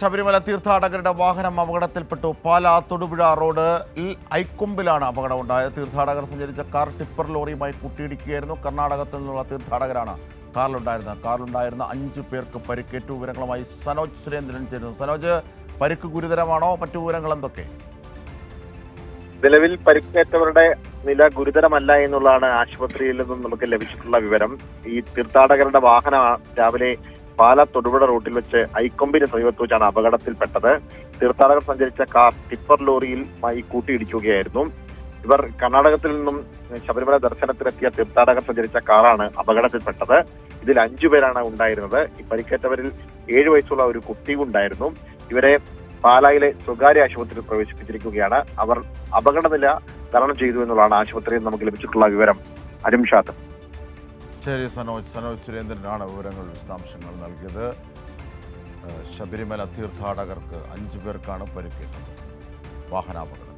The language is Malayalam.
ശബരിമല തീർത്ഥാടകരുടെ വാഹനം അപകടത്തിൽപ്പെട്ടു. പാലാ തൊടുപുഴ റോഡിൽ ഐക്കൊമ്പിലാണ് അപകടമുണ്ടായത്. തീർത്ഥാടകർ സഞ്ചരിച്ച കാർ ടിപ്പർ ലോറിയുമായി കൂട്ടിയിടിക്കുകയായിരുന്നു. കർണാടകത്തിൽ നിന്നുള്ള തീർത്ഥാടകരാണ് കാറിലുണ്ടായിരുന്ന 5 പേർക്ക് പരിക്കേറ്റു. വിവരങ്ങളുമായി സനോജ് സുരേന്ദ്രൻ ചേരുന്നു. സനോജ്, പരിക്ക് ഗുരുതരമാണോ? മറ്റു വിവരങ്ങൾ എന്തൊക്കെ? നിലവിൽ പരിക്കേറ്റവരുടെ നില ഗുരുതരമല്ല എന്നുള്ളതാണ് ആശുപത്രിയിൽ നിന്നും നമുക്ക് ലഭിച്ചിട്ടുള്ള വിവരം. ഈ തീർത്ഥാടകരുടെ വാഹനം രാവിലെ പാലാ തൊടുപുഴ റൂട്ടിൽ വെച്ച് ഐക്കൊമ്പിന് സമീപത്ത് വെച്ചാണ് അപകടത്തിൽപ്പെട്ടത്. തീർത്ഥാടകർ സഞ്ചരിച്ച കാർ ടിപ്പർ ലോറിയുമായി കൂട്ടിയിടിക്കുകയായിരുന്നു. ഇവർ കർണാടകത്തിൽ നിന്നും ശബരിമല ദർശനത്തിനെത്തിയ തീർത്ഥാടകർ സഞ്ചരിച്ച കാറാണ് അപകടത്തിൽപ്പെട്ടത്. ഇതിൽ 5 പേരാണ് ഉണ്ടായിരുന്നത്. ഈ പരിക്കേറ്റവരിൽ 7 വയസ്സുള്ള ഒരു കുട്ടി ഉണ്ടായിരുന്നു. ഇവരെ പാലായിലെ സ്വകാര്യ ആശുപത്രിയിൽ പ്രവേശിപ്പിച്ചിരിക്കുകയാണ്. അവർ അപകടനില തരണം ചെയ്തു എന്നുള്ളതാണ് ആശുപത്രിയിൽ നമുക്ക് ലഭിച്ചിട്ടുള്ള വിവരം. അരിംഷാദ്. ശരി സനോജ് സുരേന്ദ്രനാണ് വിശദാംശങ്ങൾ നൽകിയത്. ശബരിമല തീർത്ഥാടകർക്ക് 5 പേർക്കാണ് പരിക്കേറ്റത്. വാഹനാപകടം.